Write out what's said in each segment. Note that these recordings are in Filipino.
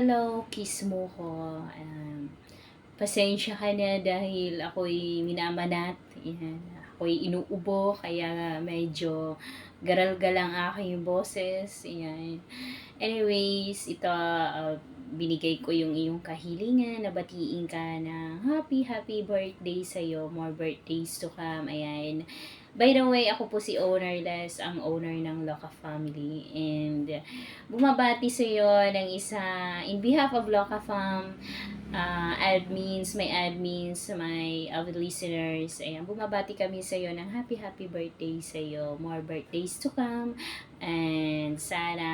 Hello, kiss mo ko. Pasensya ka na dahil ako'y minamanat. Yan. Ako'y inuubo, kaya medyo garal-gal ang aking boses. Yan. Anyways, ito, binigay ko yung iyong kahilingan, nabatiin ka na happy birthday sa'yo, more birthdays to come. Ayan. By the way, ako po si Ownerless, ang owner ng Loca Family. And bumabati sa iyo ng isa, in behalf of Loca Fam, admins, may listeners. Ayan, bumabati kami sa iyo ng happy birthday sa iyo. More birthdays to come. And sana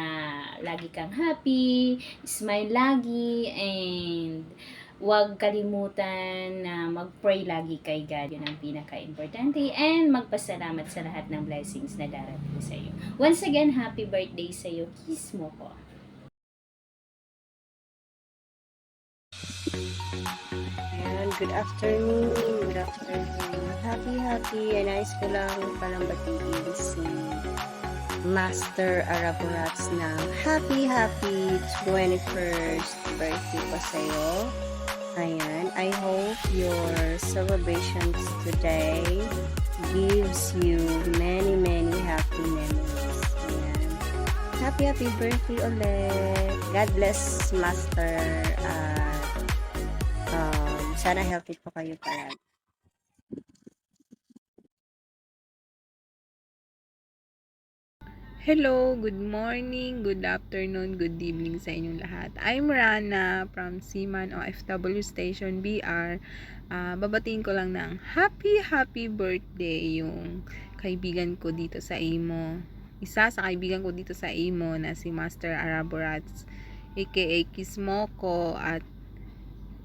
lagi kang happy, smile lagi, and huwag kalimutan na mag-pray lagi kay God. Yun ang pinaka-importante. And magpasalamat sa lahat ng blessings na darating sa iyo. Once again, happy birthday sa iyo. Kiss mo ko. Ayan, good afternoon. Good afternoon. Happy. Nais ko lang palang batiin si Master Araborats ng happy 21st birthday pa sa'yo. Ayan, I hope your celebrations today gives you many happy memories. Ayan. Happy birthday ulit. God bless, Master. Sana healthy po kayo palagi. Hello, good morning, good afternoon, good evening sa inyong lahat. I'm Rana from Seaman OFW Station BR. Babatiin ko lang ng happy birthday yung kaibigan ko dito sa Imo. Isa sa kaibigan ko dito sa Imo na si Master Araborats aka Kismoko, at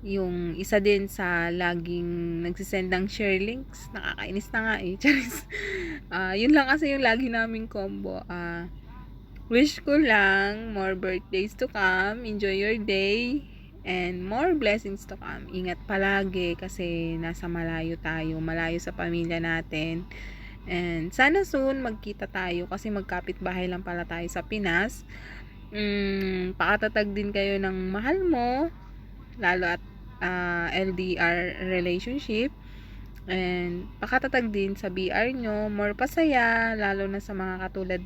yung isa din sa laging nagsisend ng share links. Nakakainis na nga eh. Charis. Yun lang kasi yung lagi naming combo. Wish ko lang more birthdays to come. Enjoy your day. And more blessings to come. Ingat palagi kasi nasa malayo tayo. Malayo sa pamilya natin. And sana soon magkita tayo kasi magkapit-bahay lang pala tayo sa Pinas. Pakatatag din kayo ng mahal mo. Lalo at LDR relationship, and pakatatag din sa BR nyo, more pasaya, lalo na sa mga katulad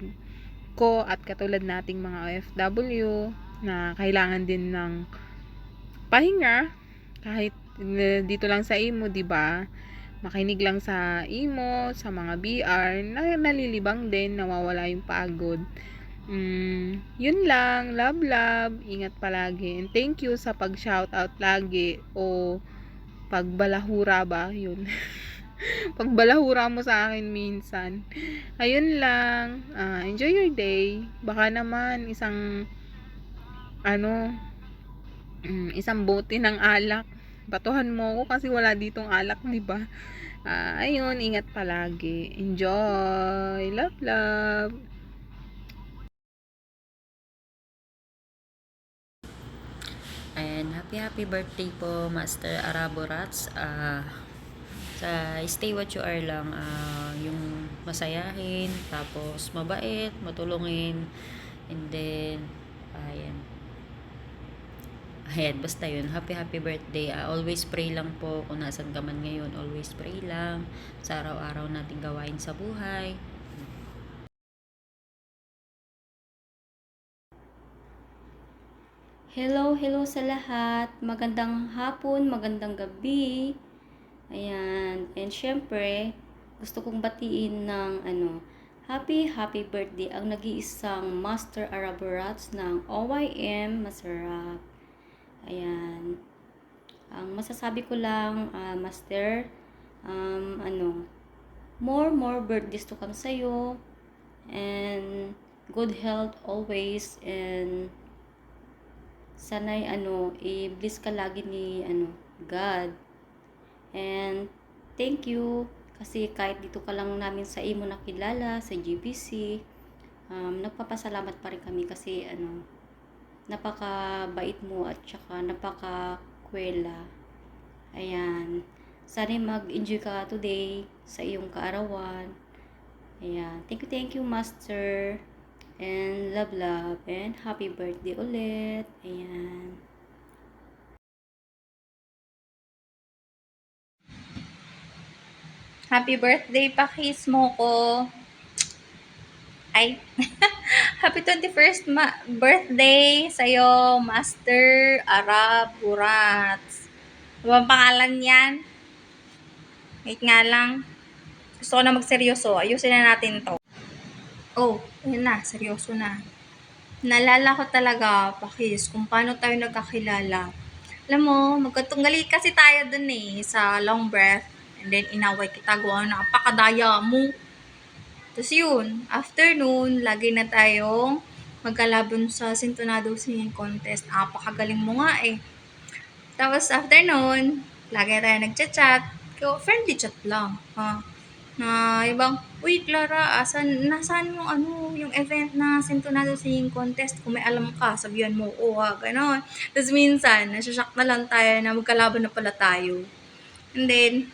ko at katulad nating mga OFW na kailangan din ng pahinga kahit dito lang sa Imo, di ba? Makinig lang sa Imo, sa mga BR, nalilibang din, nawawala yung pagod. Yun lang, love, ingat palagi, and thank you sa pag-shoutout lagi o pagbalahura ba, yun. Pagbalahura mo sa akin minsan. Ayun lang, enjoy your day. Baka naman isang isang bote ng alak, batuhan mo ako kasi wala ditong alak, di ba? Ayun, ingat palagi, enjoy, love. And happy birthday po, Master Araborats. Stay what you are lang, yung masayahin, tapos mabait, matulungin, and then ayan, basta yun, happy birthday. Always pray lang po kung nasan ka man ngayon, always pray lang sa araw-araw nating gawain sa buhay. Hello sa lahat. Magandang hapon, magandang gabi. Ayan. And syempre, gusto kong batiin ng happy birthday ang nag-iisang Master Araborats ng OYM Masarap. Ayan. Ang masasabi ko lang, Master, more birthdays to come sa'yo, and good health always, and sana'y i-bless ka lagi ni God. And thank you kasi kahit dito ka lang namin sa Imo nakilala sa GBC, nagpapasalamat pa rin kami kasi napakabait mo at saka napakakwela. Ayan, sana'y mag-enjoy ka today sa iyong kaarawan. Ayan, thank you Master. And love, and happy birthday ulit. Ayan. Happy birthday, pakis mo ko. Ay, happy 21st birthday sa'yo, Master Arab Burats. Ano bang pangalan yan? Wait nga lang. Gusto ko na magseryoso. Ayusin na natin to. Oh, yun na. Seryoso na. Naalala ko talaga, pakis, kung paano tayo nagkakilala. Alam mo, magkatunggali kasi tayo dun sa long breath. And then, inaway kita. Gawa na, napakadaya mo. Tapos yun, after noon, lagi na tayong magkalaban sa Sintonado Singing Contest. Napakagaling mo nga eh. Tapos after noon, lagi na tayo nagchat-chat. Friendly chat lang. Na ibang, uy Clara, nasaan yung event na Sintonado Singing Contest? Kung may alam ka, sabihan mo, gano'n. Tapos minsan, nasashock na lang tayo na magkalaban na pala tayo. And then,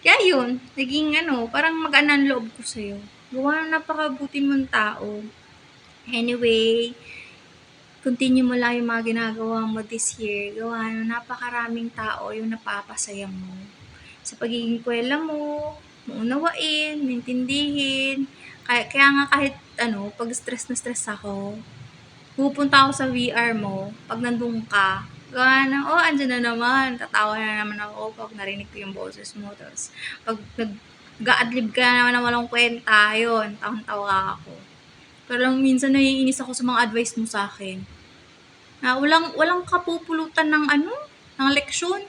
kaya yun, naging parang mag-anan loob ko sa'yo. Gawa na napakabuti mong tao. Anyway, continue mo lang yung mga ginagawa mo this year. Gawa na napakaraming tao yung napapasaya mo. Sa pagiging kwela mo, maunawain, maintindihin. Kaya nga kahit pag stress na stress ako, pupunta ako sa VR mo, pag nandun ka, gawa na, andyan na naman, tatawa na naman ako pag narinig ko yung boses mo. Tapos, pag nag-ga-adlib ka naman na walang kwenta, yun, tawang-tawa ako. Pero lang minsan naiinis ako sa mga advice mo sa akin. Na walang kapupulutan ng ng leksyon.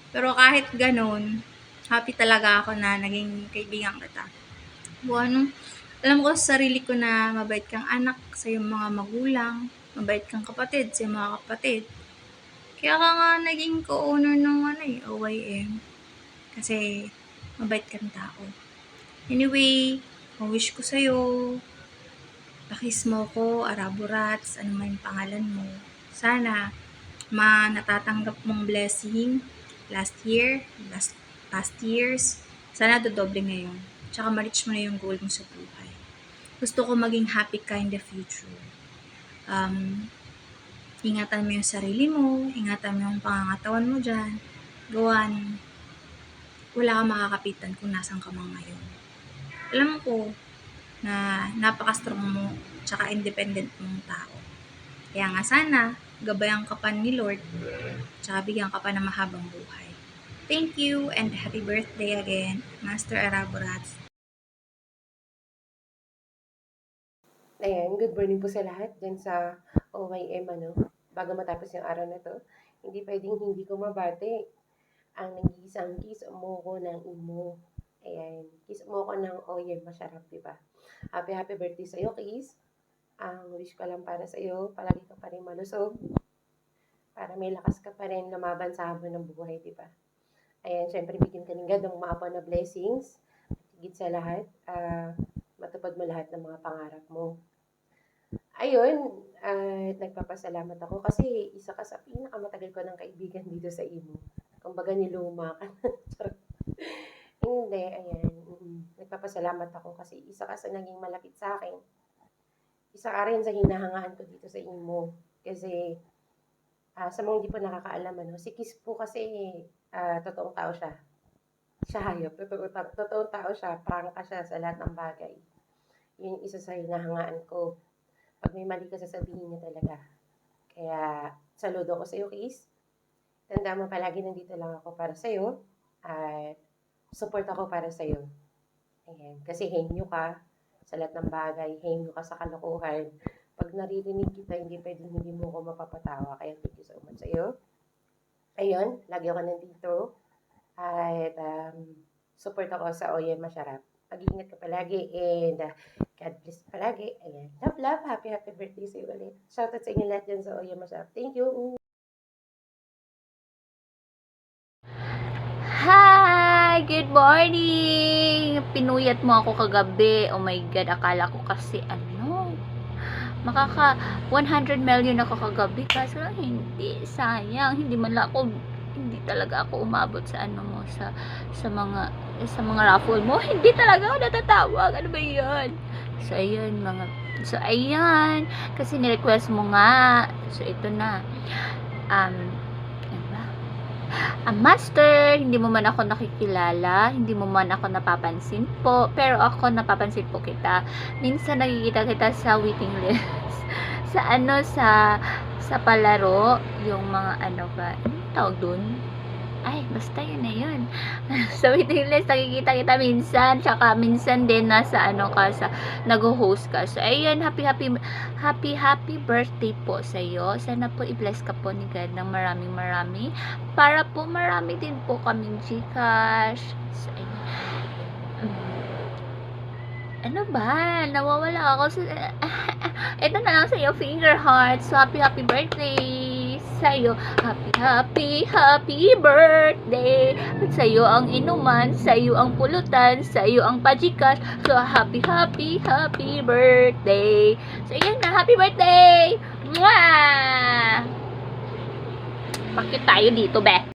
Pero kahit ganon, happy talaga ako na naging kaibigan kita. Alam ko sa sarili ko na mabait kang anak sa iyong mga magulang, mabait kang kapatid sa iyong mga kapatid. Kaya ka nga naging co-owner ng OYM. Kasi mabait kang tao. Anyway, wish ko sa'yo, pakis mo ko, Araburats, ano man yung pangalan mo. Sana, natatanggap mong blessing past years. Sana dodoble ngayon. Tsaka ma-reach mo na yung goal mo sa buhay. Gusto ko maging happy ka in the future. Ingatan mo yung sarili mo, ingatan mo yung pangangatawan mo dyan. Gawan, wala kang makakapitan kung nasan ka man ngayon. Alam ko na napaka-strong mo tsaka independent mong tao. Kaya nga sana, gabayan ka pa ni Lord tsaka bigyan ka pa ng mahabang buhay. Thank you and happy birthday again, Master Araburats. Ayan, good morning po sa lahat dyan sa OYM, bago matapos yung araw na to. Hindi pwedeng hindi ko mabati ang nag-iisang kiss mo ko ng imo. Ayan, kiss mo ko ng OYM, masarap, diba? Happy birthday sa'yo, kiss. Ang wish ko lang para sa'yo, palagi ka pa rin malusog. Para may lakas ka pa rin lumaban sa hamon ng buhay, diba? Ayan, syempre bigyan ka ng God ng maapaw na blessings. Higit sa lahat, matupad mo lahat ng mga pangarap mo. Ayun, nagpapasalamat ako kasi isa ka sa pinakamatagal ko ng kaibigan dito sa imo. Kumbaga niluma ka. Hindi, ayan. Nagpapasalamat ako kasi isa ka sa naging malapit sa akin. Isa ka rin sa hinahangaan ko dito sa imo. Kasi sa mga hindi po nakakaalam, si Kiss po kasi totoong tao siya. Siya hayop. Totoong tao siya. Prangka siya sa lahat ng bagay. Yun yung isa sa hinahangaan ko. Pag may mali ka, sasabihin niya talaga. Kaya, saludo ko sa iyo, Kiss. Tanda mo palagi nandito lang ako para sa iyo. At support ako para sa iyo. Ayan. Kasi henyo ka sa lahat ng bagay. Henyo ka sa kalokohan. Pag naririnig kita, hindi pwedeng hindi mo ko mapapatawa. Kaya thank you so much sa iyo. Ayun, lagi ako nandito. At support ako sa OYM Masarap. Mag-iingat ka palagi and God bless palagi. Ayan. Love. Happy birthday sa iyo ulit. Shoutout sa inyo lahat dyan sa OYM Masarap. Thank you. Hi! Good morning! Pinuyat mo ako kagabi. Oh my God, akala ko kasi makaka 100 million ako kagabi. Kaso hindi, sayang. Hindi talaga ako umabot sa sa mga raffle mo. Hindi talaga ako natatawag. Ano ba yun? So, ayan. Kasi nirequest mo nga. So, ito na. Ano ba? Master, hindi mo man ako nakikilala, hindi mo man ako napapansin po, pero ako napapansin po kita. Minsan nakikita kita sa waiting list. sa palaro, yung mga ano ba, anong tawag dun? Ay, basta yun na yun. Sa waiting list, nakikita kita minsan, tsaka minsan din nasa nag-host ka. So, ayun, happy birthday po sa iyo. Sana po i-bless ka po ni God ng marami para po marami din po kaming Gcash. So, ayun. Ano ba? Nawawala ako sa... Ito na lang sa'yo, finger hearts. So, happy birthday sa'yo. Happy birthday. At sa'yo ang inuman, sa'yo ang pulutan, sa'yo ang pajikas. So, happy birthday. So, yan na, happy birthday! Mwah! Bakit tayo dito, be?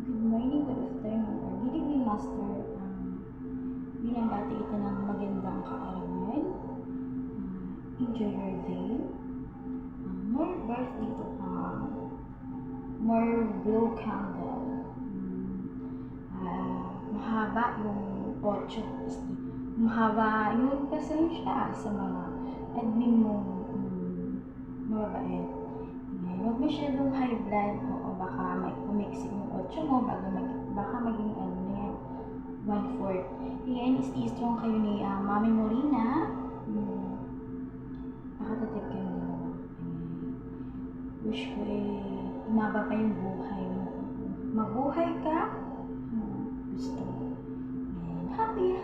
Good morning, good afternoon, or good evening, Master. Binabati kita ng magandang kaarawan. Enjoy your day. More birthday to come. More glow candle. Mahaba yung 8. Mahaba yung pasensya sa mga admin mo mababait. Huwag masyadong high blood o baka may umixin yung 8 mo baka maging ano na yan, 1/4. Ayan, stay strong kayo ni Mami Molina. Nakatatag kayo na naman. Wish ko umaba pa yung buhay mo. Mabuhay ka? Gusto. And happy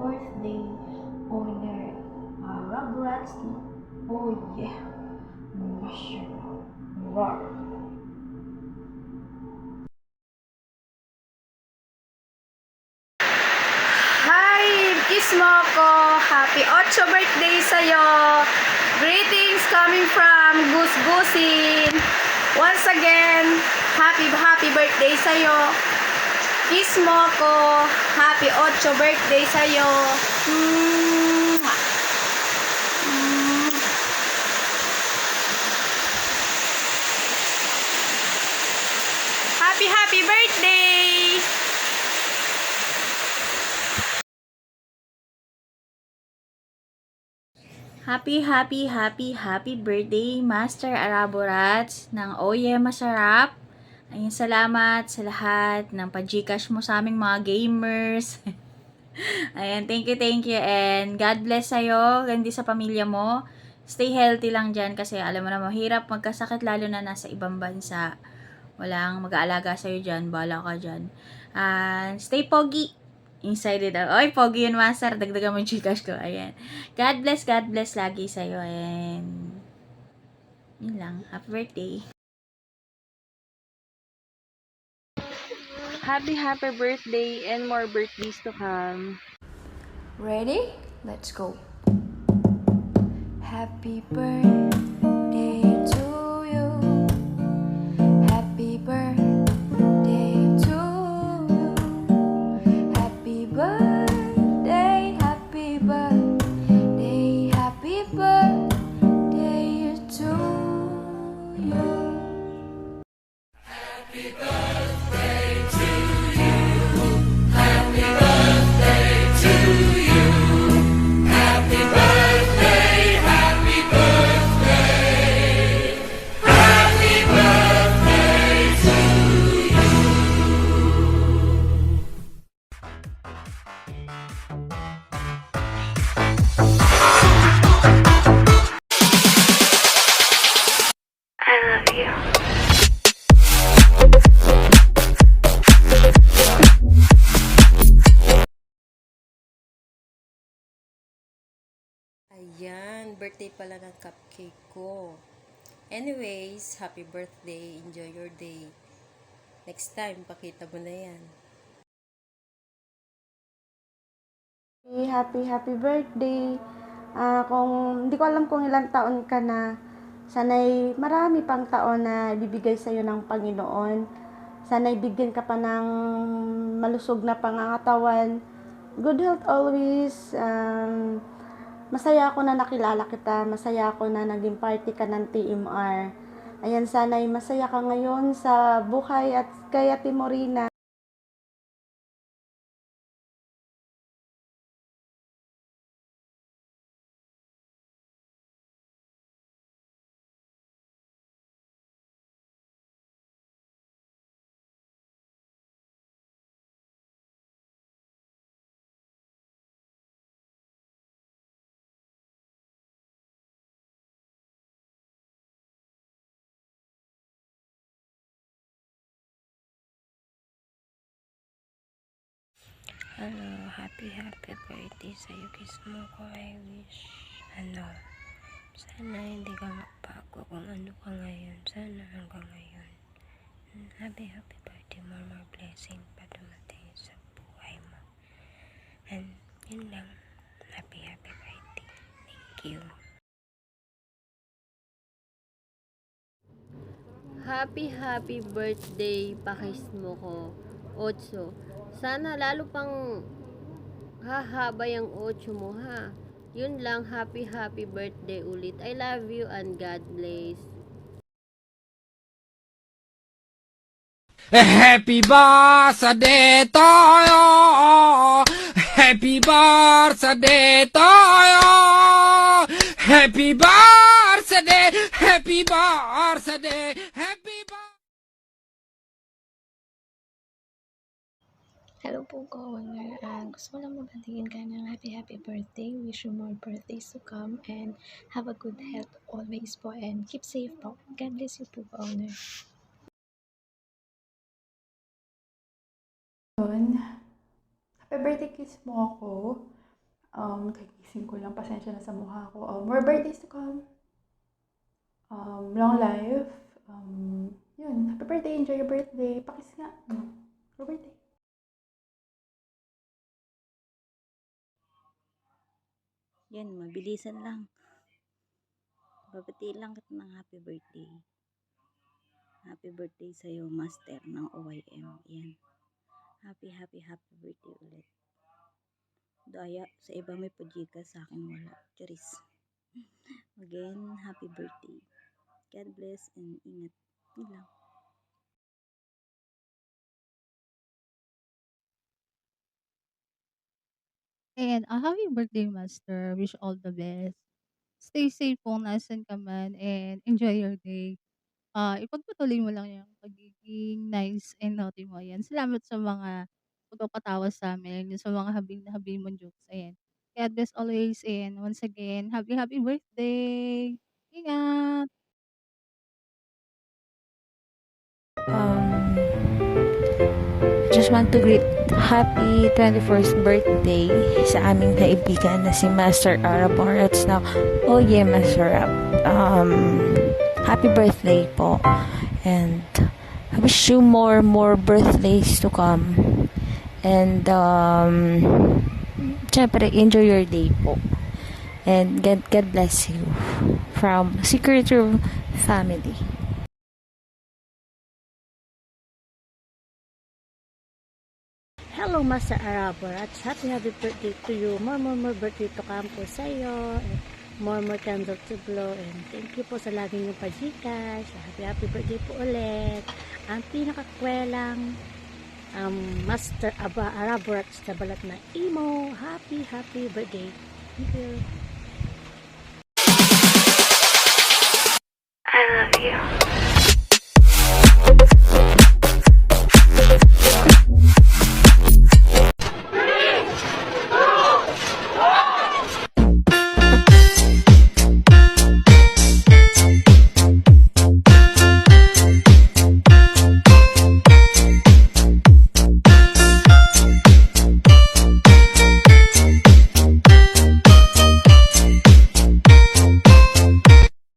birthday, owner Rob Rats. Oh yeah. Mushroom. Roar. Hi! Kiss mo ko! Happy 8 birthday sa'yo! Greetings coming from Gus Gusin! Once again, happy birthday sa'yo! Kiss mo ko! Happy 8 birthday sa'yo! Happy birthday! Happy birthday, Master Araborats ng Oye Masarap. Ayun, salamat sa lahat ng pa-Gcash mo sa aming mga gamers. Ayan, thank you, and God bless sa'yo, gandi sa pamilya mo. Stay healthy lang dyan kasi alam mo na mahirap magkasakit lalo na nasa ibang bansa. Walang mag-aalaga sa'yo dyan, bahala ka dyan. And stay pogi. Inside it out. Oy, pogi yun, Master. Dagdagan mo yung Gcash ko. Ayan. God bless lagi sa'yo. And yun lang. Happy birthday. Happy birthday and more birthdays to come. Ready? Let's go. Happy birthday to you. Happy birthday to you. Happy birthday, happy birthday, happy birthday to you. Ayan, birthday pala ng cupcake ko. Anyways, happy birthday. Enjoy your day. Next time, pakita mo na yan. Happy birthday. Kung hindi ko alam kung ilang taon ka na, sana'y marami pang taon na ibibigay sa'yo ng Panginoon. Sana'y bigyan ka pa ng malusog na pangangatawan. Good health always. masaya ako na nakilala kita, masaya ako na naging party ka ng TMR. Ayan, sana'y masaya ka ngayon sa buhay at kay Ate Morina. Hello, happy birthday sa'yo. Kiss mo ko, I wish. Sana hindi ka magbago kung ano ka ngayon. Sana hanggang ngayon. Happy birthday. More blessing pa dumating sa buhay mo. And yun lang. Happy birthday. Thank you. Happy birthday, pakis mo ko. 8. Sana lalo pang hahaba yung 8 mo ha. Yun lang, happy birthday ulit. I love you and God bless. Happy birthday to you. Happy birthday to you. Happy birthday. Happy birthday. Happy birthday. Hello po, Governor. Gusto ko lang mabatiin ka ng happy birthday. Wish you more birthdays to come and have a good health always po and keep safe po. God bless you po, Governor. Happy birthday kiss mo ako. Kagising ko lang, pasensya na sa mukha ko. More birthdays to come. Long life. Yun. Happy birthday, enjoy your birthday. Pakis nga. Happy birthday. Yan, mabilisan lang. Babatiin lang kita ng happy birthday. Happy birthday sa'yo, Master ng OYM. Yan. Happy birthday ulit. Daya, sa iba may pajika, sa akin wala. Charis. Again, happy birthday. God bless and ingat. Yun lang. And happy birthday, Master. Wish all the best. Stay safe kung nasan ka man and enjoy your day. Ipagpatuloy mo lang yung pagiging nice and naughty mo. Ayan. Salamat sa mga pagpapatawa sa amin, yung sa mga habing na habing mong jokes. Ayan. God bless always. And once again, happy birthday. Ingat! Just want to greet happy 21st birthday sa aming kaibigan na si Master Arab Moritz na yeah, Master Arab. Happy birthday po. And I wish you more birthdays to come. And syempre, enjoy your day po. And God bless you from Secret Room Family. Hello, Master Arabo. At happy birthday to you. More birthday to come po sa iyo. And more candles to blow. And thank you po sa lagi niyong pagkikas. Happy birthday po ulit. Ang pinakakwelang Master Arabo at sa balat na imo. Happy birthday. Thank you. I love you.